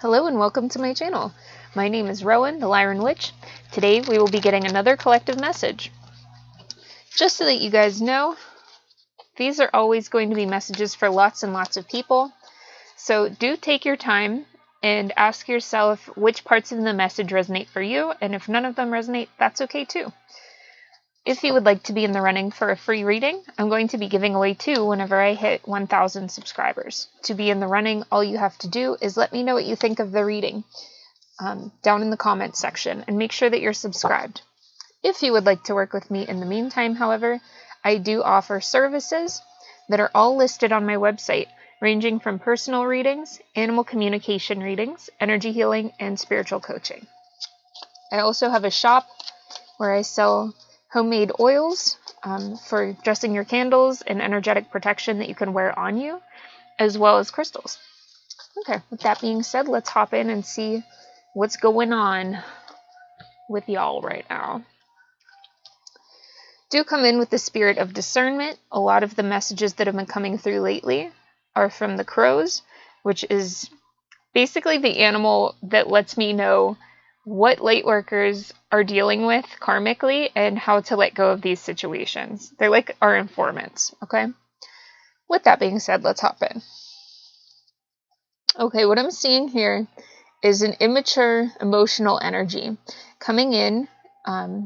Hello and welcome to my channel. My name is Rowan, the Lyranwitch. Today we will be getting another collective message. Just so that you guys know, these are always going to be messages for lots and lots of people. So do take your time and ask yourself which parts of the message resonate for you, and if none of them resonate, that's okay too. If you would like to be in the running for a free reading, I'm going to be giving away 2 whenever I hit 1,000 subscribers. To be in the running, all you have to do is let me know what you think of the reading down in the comments section, and make sure that you're subscribed. If you would like to work with me in the meantime, however, I do offer services that are all listed on my website, ranging from personal readings, animal communication readings, energy healing, and spiritual coaching. I also have a shop where I sell homemade oils for dressing your candles and energetic protection that you can wear on you, as well as crystals. Okay, with that being said, let's hop in and see what's going on with y'all right now. Do come in with the spirit of discernment. A lot of the messages that have been coming through lately are from the crows, which is basically the animal that lets me know what light workers are dealing with karmically and how to let go of these situations. They're like our informants, okay? With that being said, let's hop in. Okay, what I'm seeing here is an immature emotional energy coming in. I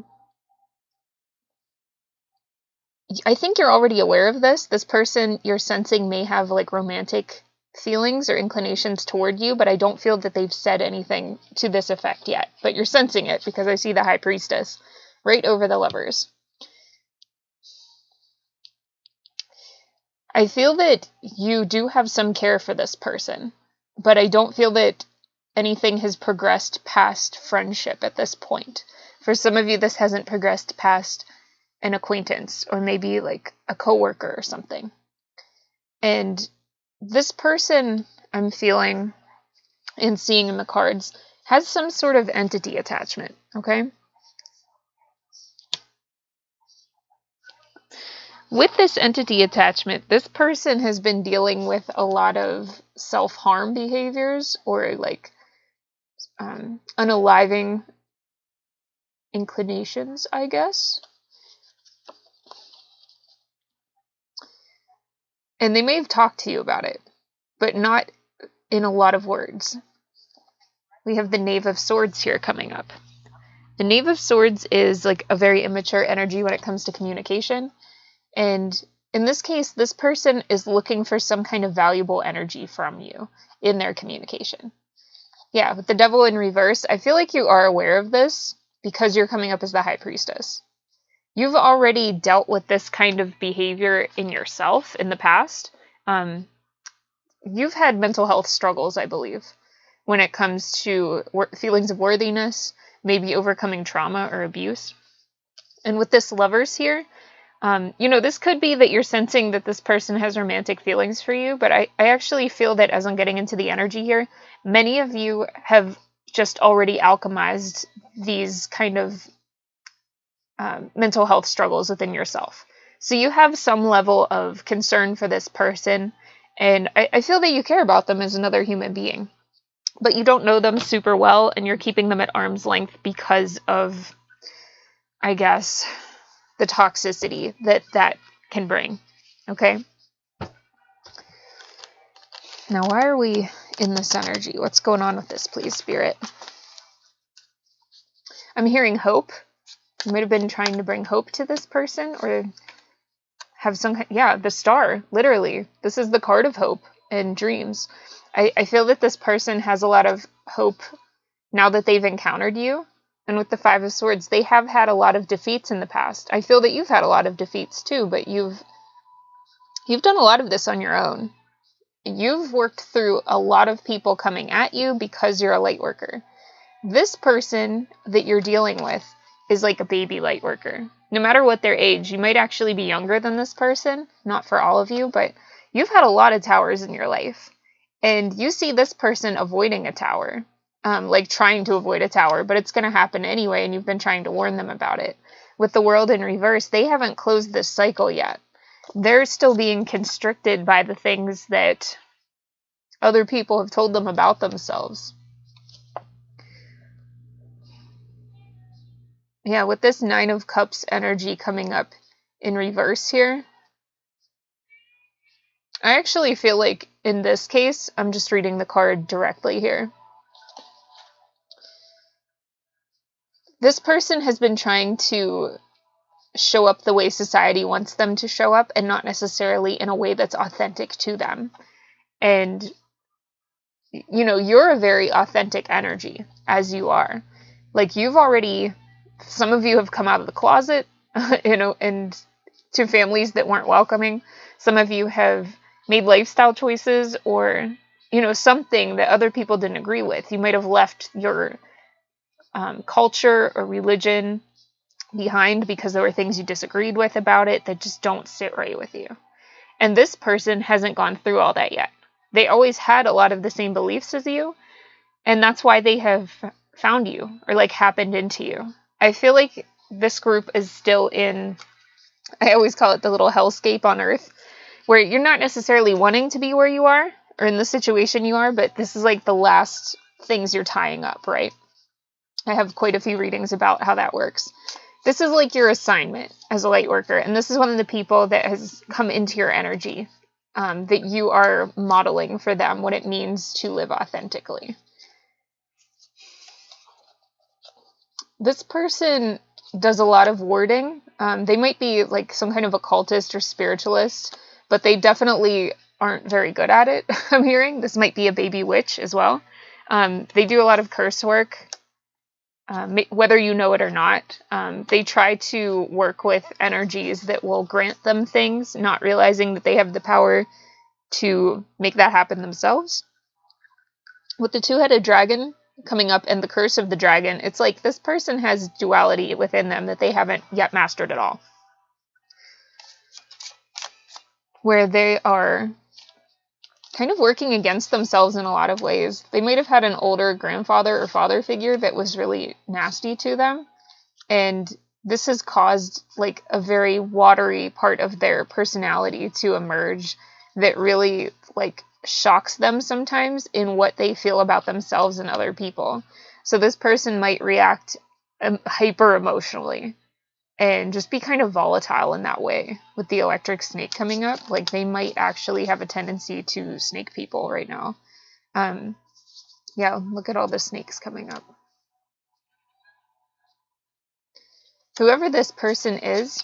think you're already aware of this. This person you're sensing may have like romantic feelings or inclinations toward you, but I don't feel that they've said anything to this effect yet. But you're sensing it because I see the High Priestess right over the Lovers. I feel that you do have some care for this person, but I don't feel that anything has progressed past friendship at this point. For some of you, this hasn't progressed past an acquaintance or maybe like a coworker or something. And this person I'm feeling and seeing in the cards has some sort of entity attachment, okay? With this entity attachment, this person has been dealing with a lot of self-harm behaviors or like unaliving inclinations, I guess. And they may have talked to you about it, but not in a lot of words. We have the Knave of Swords here coming up. The Knave of Swords is like a very immature energy when it comes to communication. And in this case, this person is looking for some kind of valuable energy from you in their communication. Yeah, with the Devil in reverse, I feel like you are aware of this because you're coming up as the High Priestess. You've already dealt with this kind of behavior in yourself in the past. You've had mental health struggles, I believe, when it comes to feelings of worthiness, maybe overcoming trauma or abuse. And with this Lovers here, this could be that you're sensing that this person has romantic feelings for you, but I actually feel that as I'm getting into the energy here, many of you have just already alchemized these kind of mental health struggles within yourself. So you have some level of concern for this person, and I feel that you care about them as another human being, but you don't know them super well, and you're keeping them at arm's length because of, I guess, the toxicity that can bring, okay? Now, why are we in this energy? What's going on with this, please, Spirit? I'm hearing hope. You might have been trying to bring hope to this person or have some, the Star, literally. This is the card of hope and dreams. I feel that this person has a lot of hope now that they've encountered you. And with the Five of Swords, they have had a lot of defeats in the past. I feel that you've had a lot of defeats too, but you've done a lot of this on your own. You've worked through a lot of people coming at you because you're a light worker. This person that you're dealing with is like a baby light worker. No matter what their age, you might actually be younger than this person. Not for all of you, but you've had a lot of towers in your life. And you see this person avoiding a tower. Like trying to avoid a tower, but it's going to happen anyway, and you've been trying to warn them about it. With the World in reverse, they haven't closed this cycle yet. They're still being constricted by the things that other people have told them about themselves. Yeah, with this Nine of Cups energy coming up in reverse here, I actually feel like in this case, I'm just reading the card directly here. This person has been trying to show up the way society wants them to show up and not necessarily in a way that's authentic to them. And, you know, you're a very authentic energy as you are. Like, you've already, some of you have come out of the closet, you know, and to families that weren't welcoming. Some of you have made lifestyle choices or, you know, something that other people didn't agree with. You might have left your culture or religion behind because there were things you disagreed with about it that just don't sit right with you. And this person hasn't gone through all that yet. They always had a lot of the same beliefs as you, and that's why they have found you or like happened into you. I feel like this group is still in, I always call it the little hellscape on earth, where you're not necessarily wanting to be where you are or in the situation you are, but this is like the last things you're tying up, right? I have quite a few readings about how that works. This is like your assignment as a light worker, and this is one of the people that has come into your energy, that you are modeling for them what it means to live authentically. This person does a lot of wording. They might be like some kind of occultist or spiritualist, but they definitely aren't very good at it, I'm hearing. This might be a baby witch as well. They do a lot of curse work. Whether you know it or not, they try to work with energies that will grant them things, not realizing that they have the power to make that happen themselves. With the two-headed dragon coming up and the curse of the dragon, it's like this person has duality within them that they haven't yet mastered at all. Where they are kind of working against themselves in a lot of ways. They might have had an older grandfather or father figure that was really nasty to them. And this has caused like a very watery part of their personality to emerge that really like shocks them sometimes in what they feel about themselves and other people. So this person might react hyper emotionally and just be kind of volatile in that way. With the electric snake coming up, like they might actually have a tendency to snake people right now. Yeah, look at all the snakes coming up. Whoever this person is,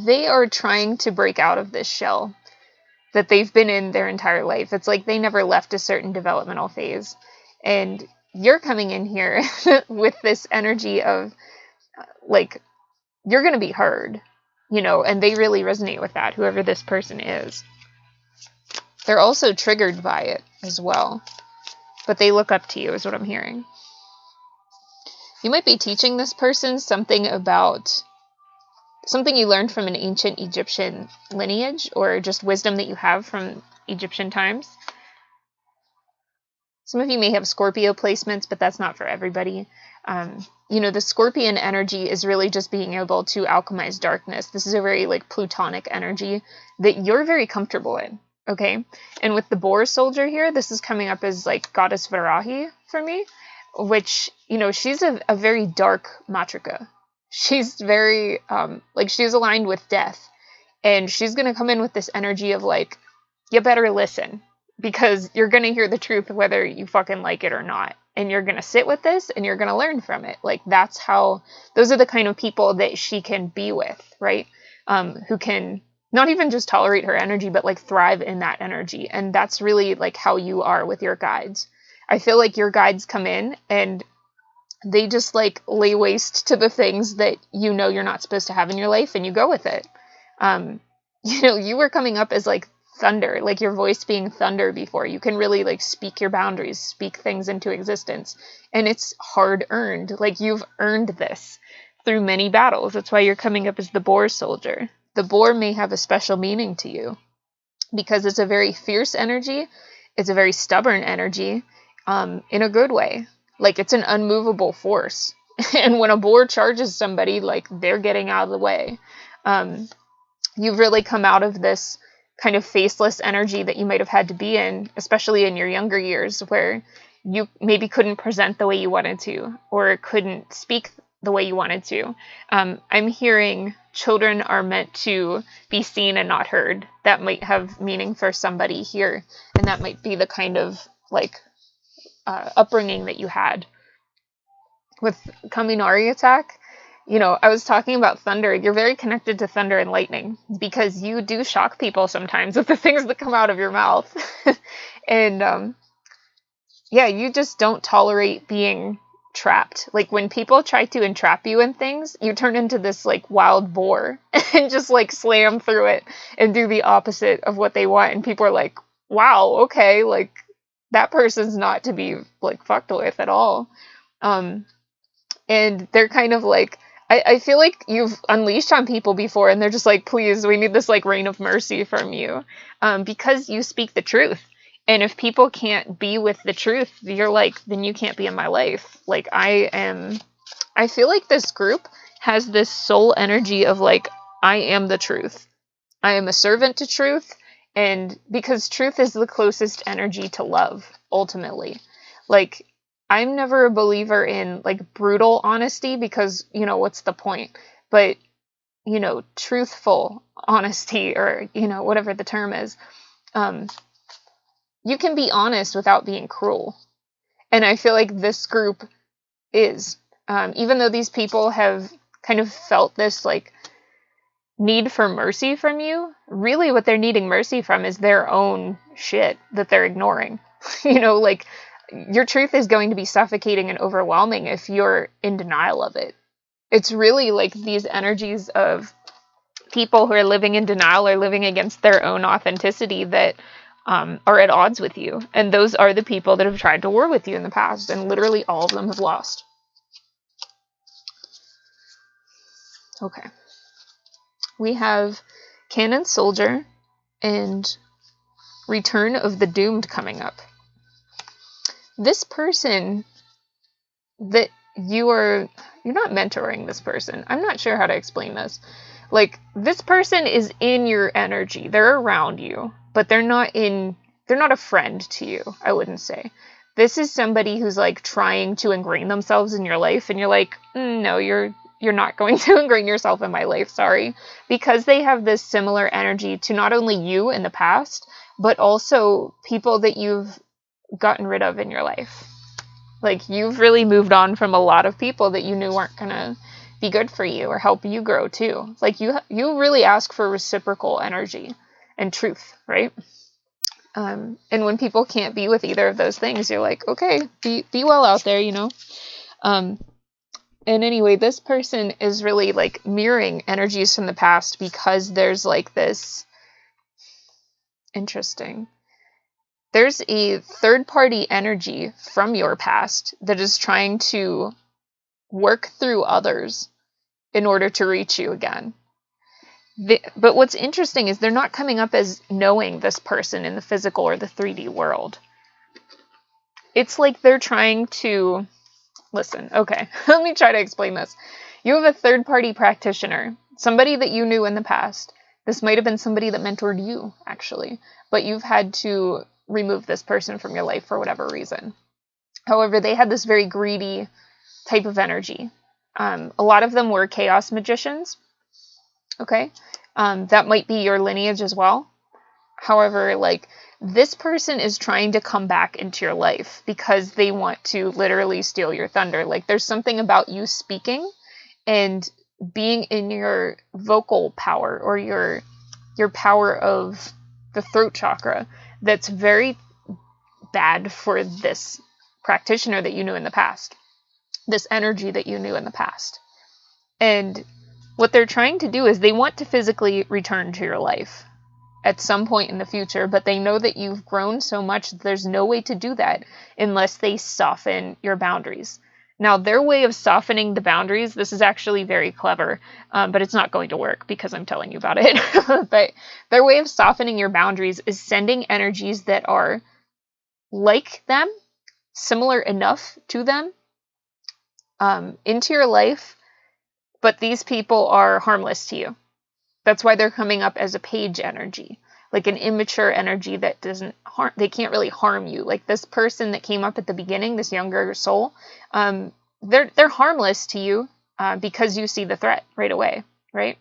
they are trying to break out of this shell that they've been in their entire life. It's like they never left a certain developmental phase. And you're coming in here with this energy of like, you're going to be heard, you know, and they really resonate with that, whoever this person is. They're also triggered by it as well, but they look up to you is what I'm hearing. You might be teaching this person something about something you learned from an ancient Egyptian lineage or just wisdom that you have from Egyptian times. Some of you may have Scorpio placements, but that's not for everybody. You know, the Scorpion energy is really just being able to alchemize darkness. This is a very like plutonic energy that you're very comfortable in, okay? And with the boar soldier here, this is coming up as like goddess Varahi for me, which, you know, she's a very dark matrika. She's very, like she's aligned with death. And she's going to come in with this energy of like, you better listen. Because you're going to hear the truth whether you fucking like it or not. And you're going to sit with this and you're going to learn from it. Like, that's how, those are the kind of people that she can be with, right? Who can not even just tolerate her energy, but like thrive in that energy. And that's really like how you are with your guides. I feel like your guides come in and they just like lay waste to the things that you know you're not supposed to have in your life and you go with it. You know, you were coming up as like thunder, like your voice being thunder before. You can really like speak your boundaries, speak things into existence. And it's hard earned. Like you've earned this through many battles. That's why you're coming up as the boar soldier. The boar may have a special meaning to you because it's a very fierce energy. It's a very stubborn energy, in a good way. Like it's an unmovable force. And when a boar charges somebody, like they're getting out of the way. You've really come out of this kind of faceless energy that you might have had to be in, especially in your younger years, where you maybe couldn't present the way you wanted to, or couldn't speak the way you wanted to. I'm hearing children are meant to be seen and not heard. That might have meaning for somebody here, and that might be the kind of like upbringing that you had. With Kaminari attack, I was talking about thunder. You're very connected to thunder and lightning because you do shock people sometimes with the things that come out of your mouth. And yeah, you just don't tolerate being trapped. Like when people try to entrap you in things, you turn into this like wild boar and just like slam through it and do the opposite of what they want. And people are like, wow, okay, like that person's not to be like fucked with at all. And they're kind of like, I feel like you've unleashed on people before and they're just like, please, we need this like rain of mercy from you. Because you speak the truth. And if people can't be with the truth, you're like, then you can't be in my life. Like I feel like this group has this soul energy of like, I am the truth. I am a servant to truth. And because truth is the closest energy to love, ultimately. Like, I'm never a believer in like brutal honesty because, what's the point? But, truthful honesty or, whatever the term is, you can be honest without being cruel. And I feel like this group is, even though these people have kind of felt this like need for mercy from you, really what they're needing mercy from is their own shit that they're ignoring. Like your truth is going to be suffocating and overwhelming if you're in denial of it. It's really like these energies of people who are living in denial or living against their own authenticity that are at odds with you. And those are the people that have tried to war with you in the past, and literally all of them have lost. Okay. We have Cannon Soldier and Return of the Doomed coming up. This person that you're not mentoring this person. I'm not sure how to explain this. Like, this person is in your energy. They're around you, but they're not a friend to you, I wouldn't say. This is somebody who's like trying to ingrain themselves in your life, and you're like, no, you're not going to ingrain yourself in my life, sorry. Because they have this similar energy to not only you in the past, but also people that you've gotten rid of in your life. Like, you've really moved on from a lot of people that you knew weren't gonna be good for you or help you grow too. Like, you really ask for reciprocal energy and truth, right? And when people can't be with either of those things, you're like, okay, be well out there, And anyway, this person is really like mirroring energies from the past because there's like this interesting. There's a third-party energy from your past that is trying to work through others in order to reach you again. But what's interesting is they're not coming up as knowing this person in the physical or the 3D world. It's like they're trying to... Listen, okay, let me try to explain this. You have a third-party practitioner, somebody that you knew in the past. This might have been somebody that mentored you, actually, but you've had to remove this person from your life for whatever reason. However, they had this very greedy type of energy. A lot of them were chaos magicians. Okay? That might be your lineage as well. However, like, this person is trying to come back into your life because they want to literally steal your thunder. Like, there's something about you speaking and being in your vocal power or your power of the throat chakra that's very bad for this practitioner that you knew in the past. This energy that you knew in the past. And what they're trying to do is they want to physically return to your life at some point in the future, but they know that you've grown so much that there's no way to do that unless they soften your boundaries. Now, their way of softening the boundaries, this is actually very clever, but it's not going to work because I'm telling you about it. But their way of softening your boundaries is sending energies that are like them, similar enough to them, into your life, but these people are harmless to you. That's why they're coming up as a page energy, like an immature energy that doesn't harm, they can't really harm you. Like this person that came up at the beginning, this younger soul, they're harmless to you. because you see the threat right away, right?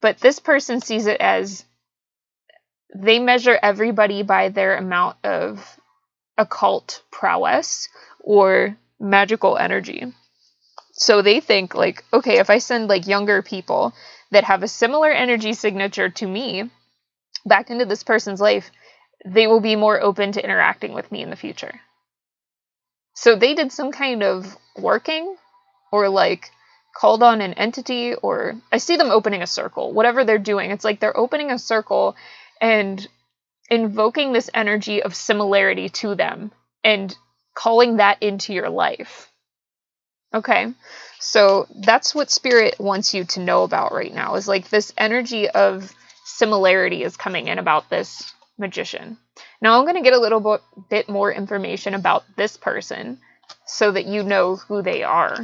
But this person sees it as they measure everybody by their amount of occult prowess or magical energy. So they think like, okay, if I send like younger people that have a similar energy signature to me back into this person's life, they will be more open to interacting with me in the future. So they did some kind of working or like called on an entity, or I see them opening a circle, whatever they're doing. It's like they're opening a circle and invoking this energy of similarity to them and calling that into your life. Okay, so that's what Spirit wants you to know about right now, is like this energy of similarity is coming in about this magician. Now I'm going to get a little bit more information about this person so that you know who they are,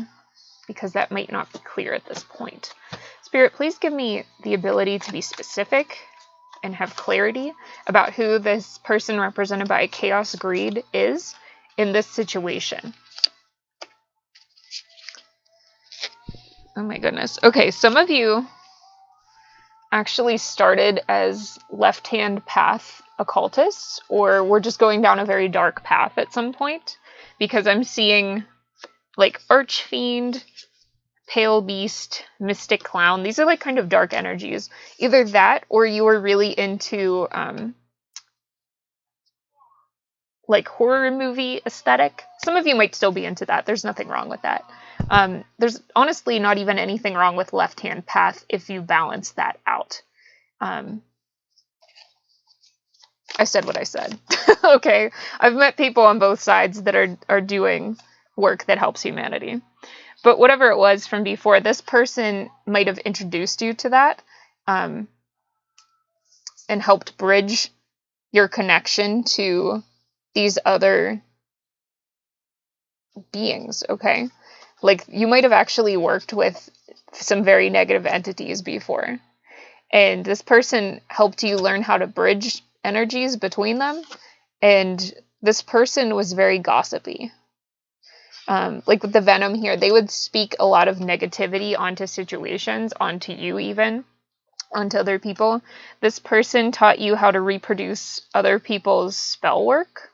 because that might not be clear at this point. Spirit, please give me the ability to be specific and have clarity about who this person represented by Chaos Greed is in this situation. Oh my goodness. Okay, some of you actually started as left-hand path occultists, or were just going down a very dark path at some point, because I'm seeing like Archfiend, Pale Beast, Mystic Clown. These are like kind of dark energies. Either that, or you were really into like horror movie aesthetic. Some of you might still be into that. There's nothing wrong with that. There's honestly not even anything wrong with left-hand path if you balance that out. I said what I said. Okay, I've met people on both sides that are doing work that helps humanity. But whatever it was from before, this person might have introduced you to that and helped bridge your connection to these other beings, okay? Like, you might have actually worked with some very negative entities before. And this person helped you learn how to bridge energies between them. And this person was very gossipy. Like with the venom here, they would speak a lot of negativity onto situations, onto you even, onto other people. This person taught you how to reproduce other people's spell work.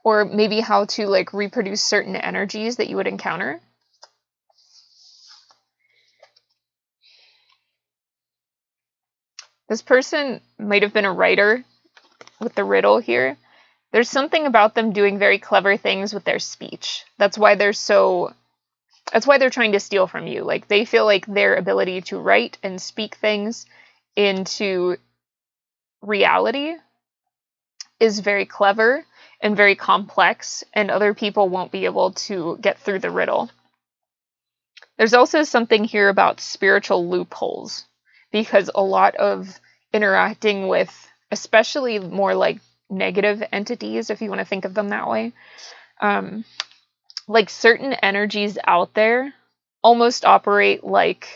Or maybe how to like reproduce certain energies that you would encounter. This person might have been a writer with the riddle here. There's something about them doing very clever things with their speech. That's why they're trying to steal from you. Like, they feel like their ability to write and speak things into reality is very clever and very complex, and other people won't be able to get through the riddle. There's also something here about spiritual loopholes, because a lot of interacting with, especially more like negative entities, if you want to think of them that way, like certain energies out there almost operate like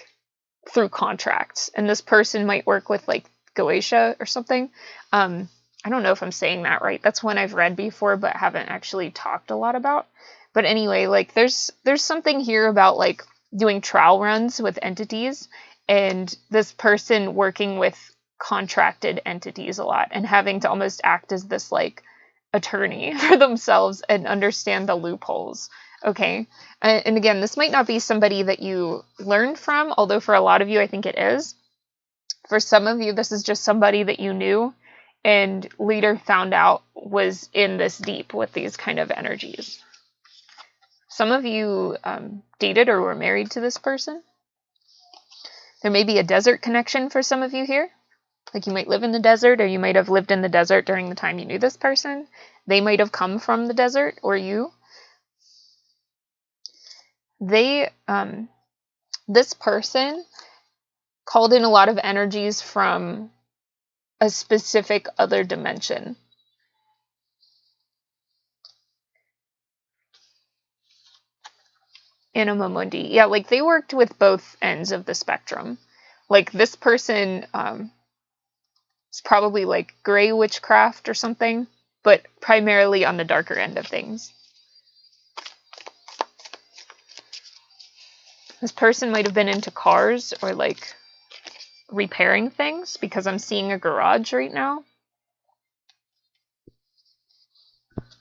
through contracts, and this person might work with like Goetia or something. I don't know if I'm saying that right. That's one I've read before but haven't actually talked a lot about. But anyway, like there's something here about like doing trial runs with entities, and this person working with contracted entities a lot and having to almost act as this like attorney for themselves and understand the loopholes. Okay. And again, this might not be somebody that you learned from, although for a lot of you, I think it is. For some of you, this is just somebody that you knew and later found out was in this deep with these kind of energies. Some of you dated or were married to this person. There may be a desert connection for some of you here. Like, you might live in the desert, or you might have lived in the desert during the time you knew this person. They might have come from the desert, or you. This person called in a lot of energies from a specific other dimension. Anima Mundi. Yeah, like they worked with both ends of the spectrum. Like this person is probably like gray witchcraft or something, but primarily on the darker end of things. This person might have been into cars or like repairing things, because I'm seeing a garage right now.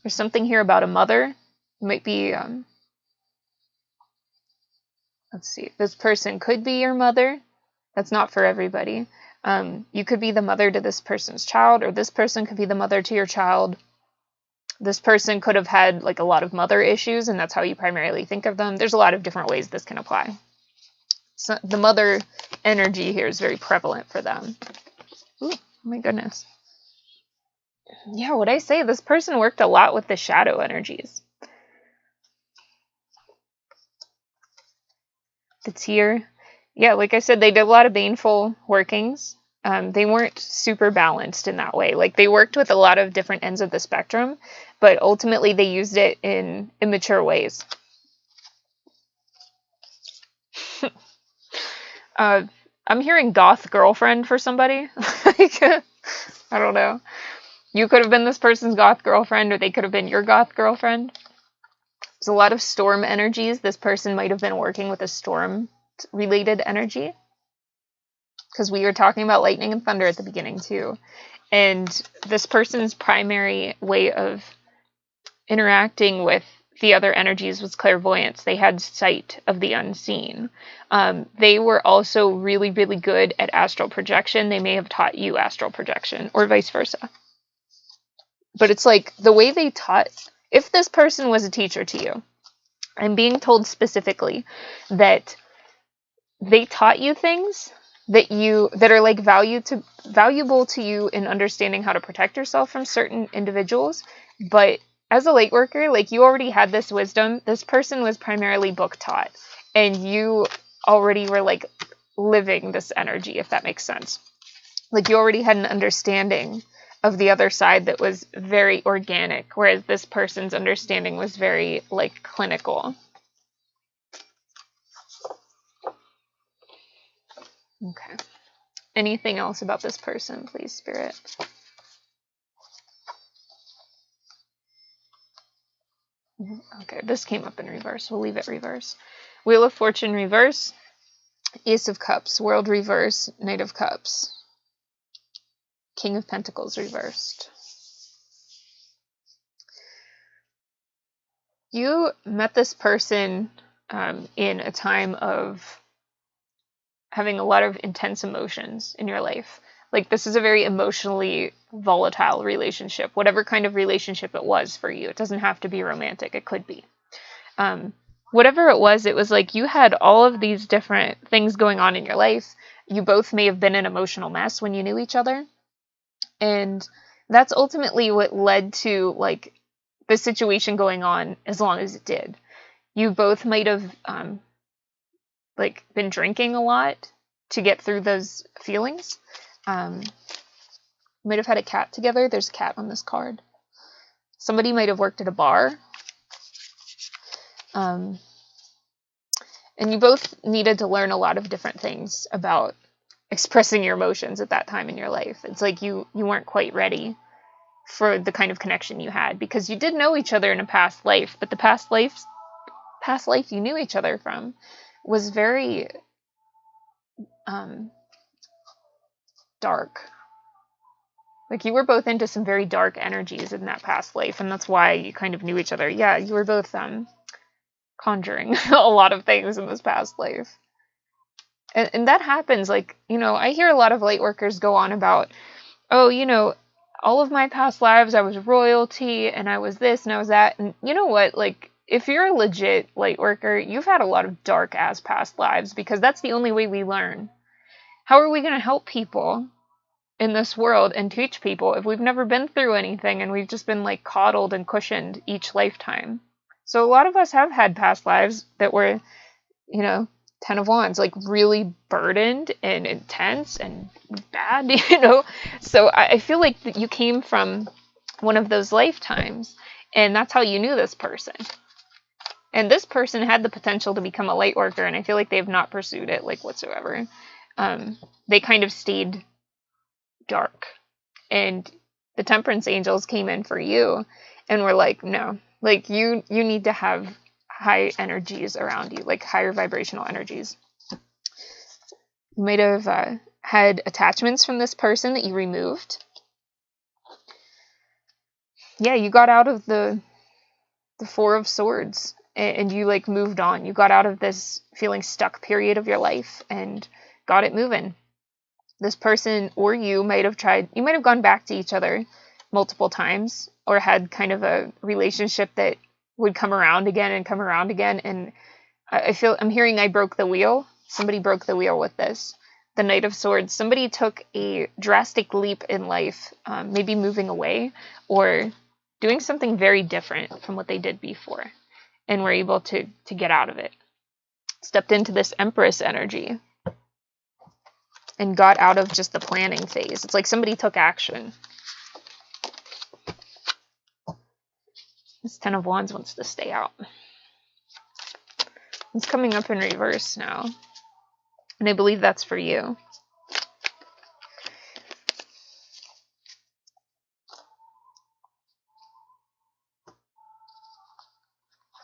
There's something here about a mother. It might be, let's see, this person could be your mother. That's not for everybody. You could be the mother to this person's child, or this person could be the mother to your child. This person could have had like a lot of mother issues, and that's how you primarily think of them. There's a lot of different ways this can apply. So the mother energy here is very prevalent for them. Ooh, oh my goodness. Yeah, what I say, this person worked a lot with the shadow energies. The tear. Yeah, like I said, they did a lot of baneful workings. They weren't super balanced in that way. Like, they worked with a lot of different ends of the spectrum, but ultimately they used it in immature ways. I'm hearing goth girlfriend for somebody. Like, I don't know. You could have been this person's goth girlfriend, or they could have been your goth girlfriend. There's a lot of storm energies. This person might have been working with a storm-related energy, because we were talking about lightning and thunder at the beginning, too. And this person's primary way of interacting with the other energies was clairvoyance. They had sight of the unseen. They were also really, really good at astral projection. They may have taught you astral projection, or vice versa. But it's like the way they taught, if this person was a teacher to you, I'm being told specifically that they taught you things that are like valuable to you in understanding how to protect yourself from certain individuals. But as a light worker, like, you already had this wisdom. This person was primarily book taught, and you already were like living this energy, if that makes sense. Like, you already had an understanding of the other side that was very organic, whereas this person's understanding was very like clinical. Okay. Anything else about this person, please, Spirit? Okay, this came up in reverse. We'll leave it reverse. Wheel of Fortune reverse. Ace of Cups. World reverse. Knight of Cups. King of Pentacles reversed. You met this person in a time of having a lot of intense emotions in your life. Like, this is a very emotionally volatile relationship, whatever kind of relationship it was for you. It doesn't have to be romantic. It could be. Whatever it was like you had all of these different things going on in your life. You both may have been an emotional mess when you knew each other. And that's ultimately what led to, like, the situation going on as long as it did. You both might have like been drinking a lot to get through those feelings. Might have had a cat together. There's a cat on this card. Somebody might have worked at a bar. And you both needed to learn a lot of different things about expressing your emotions at that time in your life. It's like you weren't quite ready for the kind of connection you had, because you did know each other in a past life, but the past life you knew each other from was very dark. Like, you were both into some very dark energies in that past life, and that's why you kind of knew each other. Yeah, you were both conjuring a lot of things in this past life. And that happens. Like, I hear a lot of light workers go on about, oh, all of my past lives, I was royalty, and I was this, and I was that. And you know what? Like, if you're a legit light worker, you've had a lot of dark-ass past lives, because that's the only way we learn. How are we going to help people in this world and teach people if we've never been through anything and we've just been, like, coddled and cushioned each lifetime? So a lot of us have had past lives that were, Ten of Wands, like, really burdened and intense and bad, So I feel like that you came from one of those lifetimes, and that's how you knew this person. And this person had the potential to become a light worker, and I feel like they have not pursued it, like, whatsoever. They kind of stayed dark. And the Temperance Angels came in for you and were like, no, like, you need to have high energies around you, like higher vibrational energies. You might have had attachments from this person that you removed. Yeah, you got out of the Four of Swords, and you like moved on. You got out of this feeling stuck period of your life and got it moving. This person or you might have gone back to each other multiple times, or had kind of a relationship that would come around again and come around again. And I'm hearing I broke the wheel. Somebody broke the wheel with this. The Knight of Swords. Somebody took a drastic leap in life, maybe moving away or doing something very different from what they did before, and were able to get out of it. Stepped into this Empress energy and got out of just the planning phase. It's like somebody took action. This Ten of Wands wants to stay out. It's coming up in reverse now. And I believe that's for you.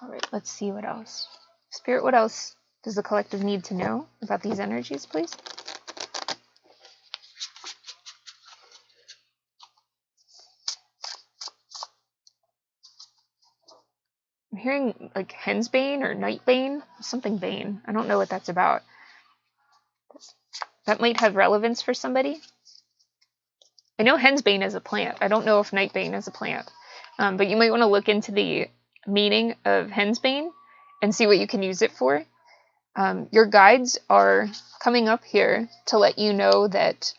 All right, let's see what else. Spirit, what else does the collective need to know about these energies, please? I'm hearing like Hensbane or Nightbane, something Bane. I don't know what that's about. That might have relevance for somebody. I know Hensbane is a plant. I don't know if Nightbane is a plant. But you might want to look into the meaning of Hensbane and see what you can use it for. Your guides are coming up here to let you know that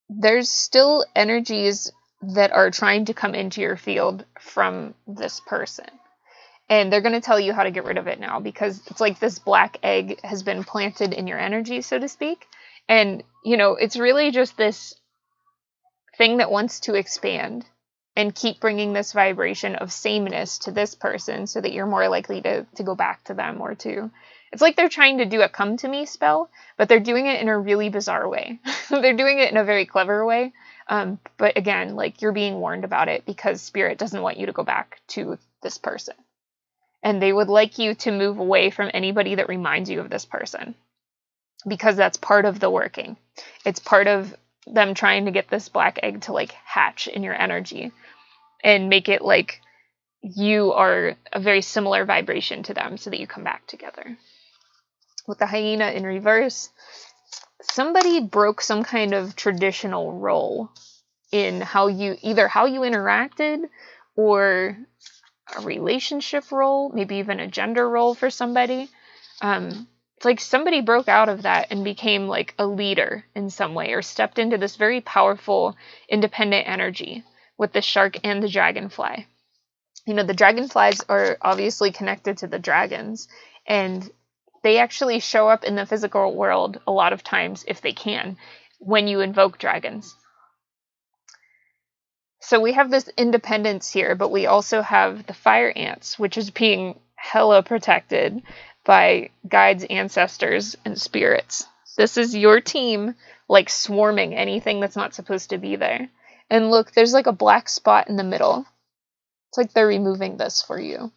there's still energies that are trying to come into your field from this person. And they're going to tell you how to get rid of it now, because it's like this black egg has been planted in your energy, so to speak. And, you know, it's really just this thing that wants to expand and keep bringing this vibration of sameness to this person so that you're more likely to go back to them, or to... It's like they're trying to do a come to me spell, but they're doing it in a really bizarre way. They're doing it in a very clever way. But again, like, you're being warned about it because Spirit doesn't want you to go back to this person. And they would like you to move away from anybody that reminds you of this person, because that's part of the working. It's part of them trying to get this black egg to like hatch in your energy and make it like you are a very similar vibration to them so that you come back together. With the hyena in reverse, somebody broke some kind of traditional role in how you interacted, or a relationship role, maybe even a gender role for somebody. It's like somebody broke out of that and became like a leader in some way, or stepped into this very powerful, independent energy with the shark and the dragonfly. You know, the dragonflies are obviously connected to the dragons, and they actually show up in the physical world a lot of times, if they can, when you invoke dragons. So we have this independence here, but we also have the fire ants, which is being hella protected by guides, ancestors, and spirits. This is your team, like, swarming anything that's not supposed to be there. And look, there's like a black spot in the middle. It's like they're removing this for you.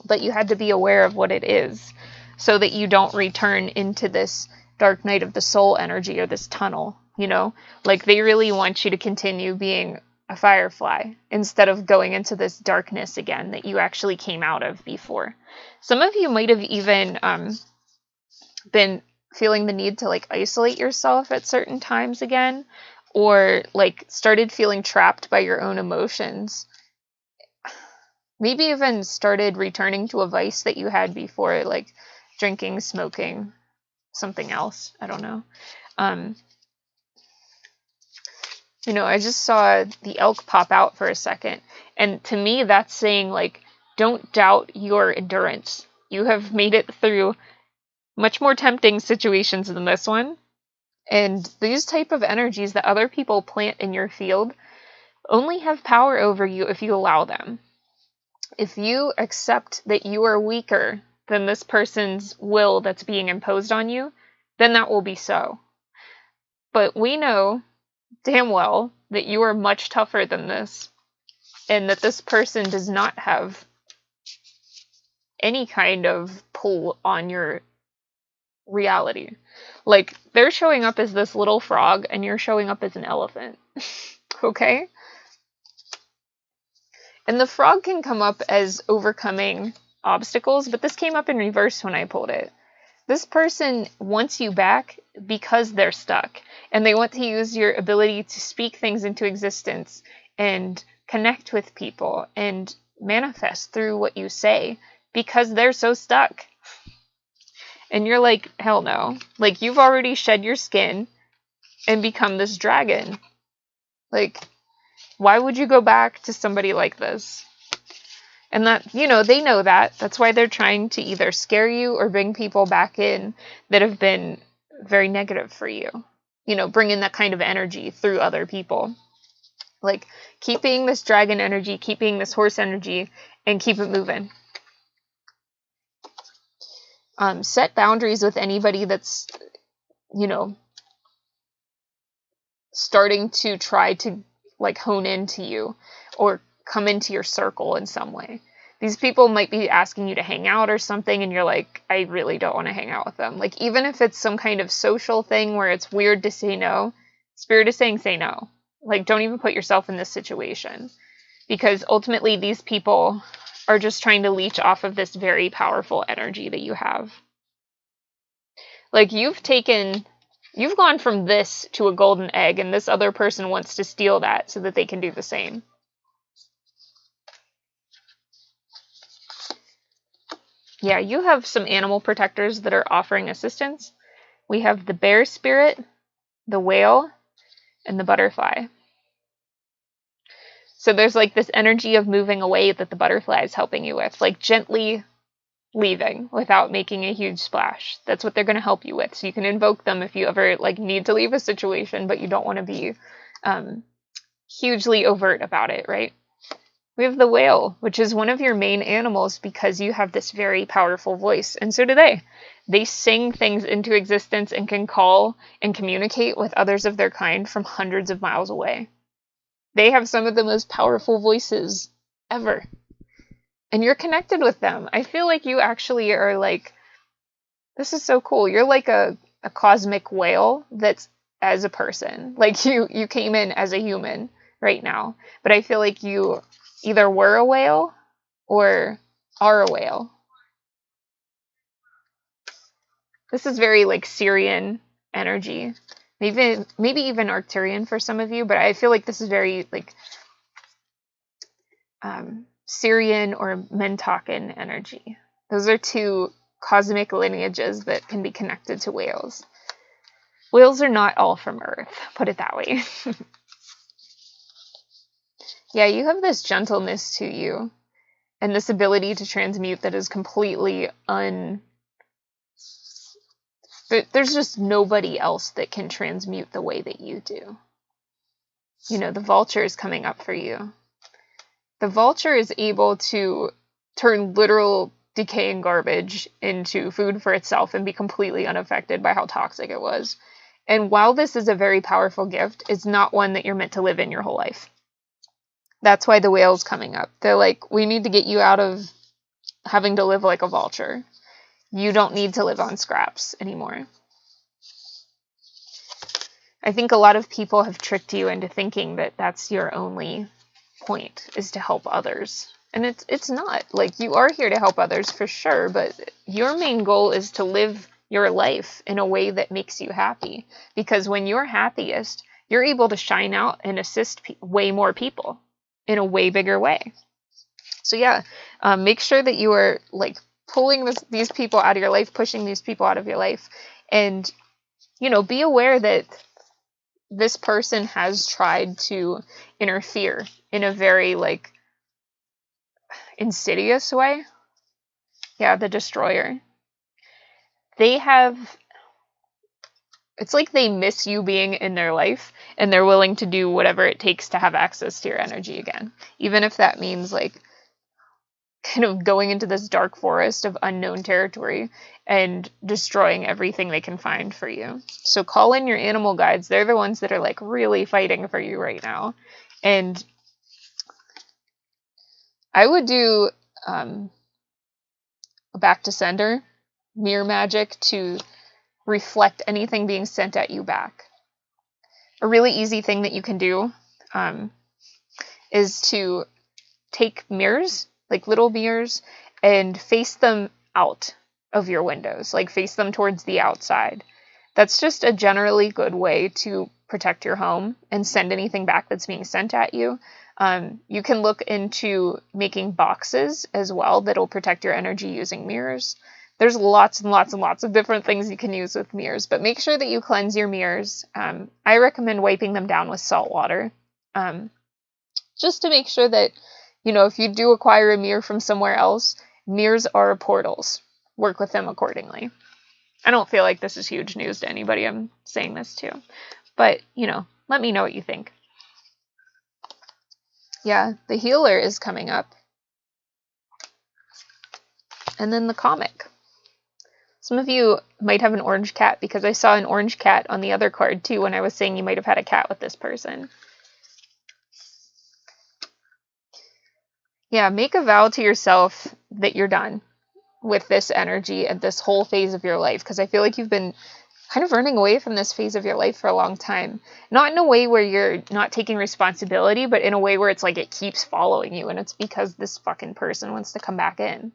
But you had to be aware of what it is, so that you don't return into this dark night of the soul energy, or this tunnel, you know? Like, they really want you to continue being a firefly instead of going into this darkness again that you actually came out of before. Some of you might have even been feeling the need to like isolate yourself at certain times again, or like started feeling trapped by your own emotions. Maybe even started returning to a vice that you had before, like drinking, smoking, something else. I don't know. You know, I just saw the elk pop out for a second. And to me, that's saying, like, don't doubt your endurance. You have made it through much more tempting situations than this one. And these type of energies that other people plant in your field only have power over you if you allow them. If you accept that you are weaker than this person's will that's being imposed on you, then that will be so. But we know damn well that you are much tougher than this, and that this person does not have any kind of pull on your reality. Like, they're showing up as this little frog and you're showing up as an elephant. Okay? And the frog can come up as overcoming obstacles, but this came up in reverse when I pulled it. This person wants you back because they're stuck, and they want to use your ability to speak things into existence and connect with people and manifest through what you say because they're so stuck. And you're like, hell no. Like, you've already shed your skin and become this dragon. Like, why would you go back to somebody like this? And that, they know that. That's why they're trying to either scare you or bring people back in that have been very negative for you. Bring in that kind of energy through other people. Like, keeping this dragon energy, keeping this horse energy, and keep it moving. Set boundaries with anybody that's, starting to try to, like, hone into you or come into your circle in some way. These people might be asking you to hang out or something, and you're like, I really don't want to hang out with them. Like, even if it's some kind of social thing where it's weird to say no, Spirit is saying say no. Like, don't even put yourself in this situation. Because ultimately, these people are just trying to leech off of this very powerful energy that you have. Like, you've gone from this to a golden egg, and this other person wants to steal that so that they can do the same. Yeah, you have some animal protectors that are offering assistance. We have the bear spirit, the whale, and the butterfly. So there's like this energy of moving away that the butterfly is helping you with, like gently leaving without making a huge splash. That's what they're going to help you with. So you can invoke them if you ever like need to leave a situation, but you don't want to be hugely overt about it, right? We have the whale, which is one of your main animals because you have this very powerful voice, and so do they. They sing things into existence and can call and communicate with others of their kind from hundreds of miles away. They have some of the most powerful voices ever. And you're connected with them. I feel like you actually are like, this is so cool. You're like a cosmic whale that's as a person. Like you came in as a human right now, but I feel like you either were a whale or are a whale. This is very like Syrian energy. Maybe even Arcturian for some of you, but I feel like this is very like Syrian or Mentakan energy. Those are two cosmic lineages that can be connected to whales. Whales are not all from Earth, put it that way. Yeah, you have this gentleness to you and this ability to transmute that is completely there's just nobody else that can transmute the way that you do. The vulture is coming up for you. The vulture is able to turn literal decaying garbage into food for itself and be completely unaffected by how toxic it was. And while this is a very powerful gift, it's not one that you're meant to live in your whole life. That's why the whale's coming up. They're like, we need to get you out of having to live like a vulture. You don't need to live on scraps anymore. I think a lot of people have tricked you into thinking that that's your only point, is to help others. And it's not. Like, you are here to help others for sure, but your main goal is to live your life in a way that makes you happy. Because when you're happiest, you're able to shine out and assist way more people in a way bigger way. So yeah, make sure that you are like pulling these people out of your life, pushing these people out of your life, and be aware that this person has tried to interfere in a very like insidious way. Yeah, the destroyer. It's like they miss you being in their life and they're willing to do whatever it takes to have access to your energy again. Even if that means like kind of going into this dark forest of unknown territory and destroying everything they can find for you. So call in your animal guides. They're the ones that are like really fighting for you right now. And I would do back to sender, mirror magic to reflect anything being sent at you back. A really easy thing that you can do is to take mirrors, like little mirrors, and face them out of your windows, like face them towards the outside. That's just a generally good way to protect your home and send anything back that's being sent at you. You can look into making boxes as well that'll protect your energy using mirrors. There's lots and lots and lots of different things you can use with mirrors, but make sure that you cleanse your mirrors. I recommend wiping them down with salt water, just to make sure that, if you do acquire a mirror from somewhere else, mirrors are portals. Work with them accordingly. I don't feel like this is huge news to anybody I'm saying this to, but, let me know what you think. Yeah, the healer is coming up. And then the comic. Some of you might have an orange cat, because I saw an orange cat on the other card too when I was saying you might have had a cat with this person. Yeah, make a vow to yourself that you're done with this energy at this whole phase of your life, because I feel like you've been kind of running away from this phase of your life for a long time. Not in a way where you're not taking responsibility, but in a way where it's like it keeps following you, and it's because this fucking person wants to come back in.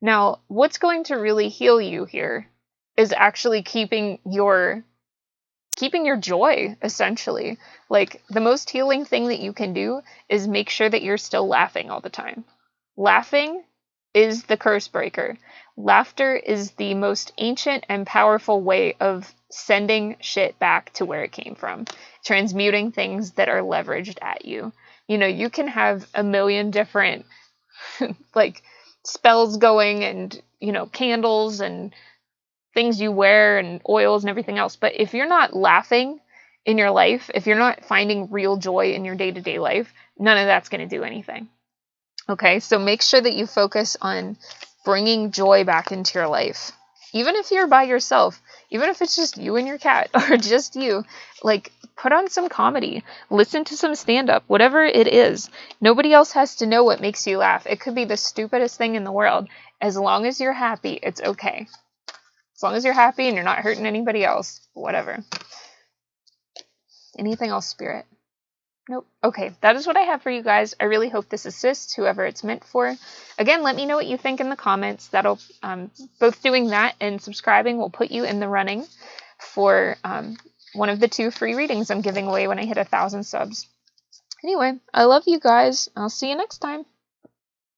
Now, what's going to really heal you here is actually keeping your joy, essentially. Like, the most healing thing that you can do is make sure that you're still laughing all the time. Laughing is the curse breaker. Laughter is the most ancient and powerful way of sending shit back to where it came from. Transmuting things that are leveraged at you. You can have a million different, like, spells going and, candles and things you wear and oils and everything else. But if you're not laughing in your life, if you're not finding real joy in your day-to-day life, none of that's going to do anything. Okay, so make sure that you focus on bringing joy back into your life. Even if you're by yourself, even if it's just you and your cat, or just you, like, put on some comedy, listen to some stand-up, whatever it is. Nobody else has to know what makes you laugh. It could be the stupidest thing in the world. As long as you're happy, it's okay. As long as you're happy and you're not hurting anybody else, whatever. Anything else, Spirit? Nope. Okay, that is what I have for you guys. I really hope this assists whoever it's meant for. Again, let me know what you think in the comments. That'll both doing that and subscribing will put you in the running for one of the 2 free readings I'm giving away when I hit 1,000 subs. Anyway, I love you guys. I'll see you next time.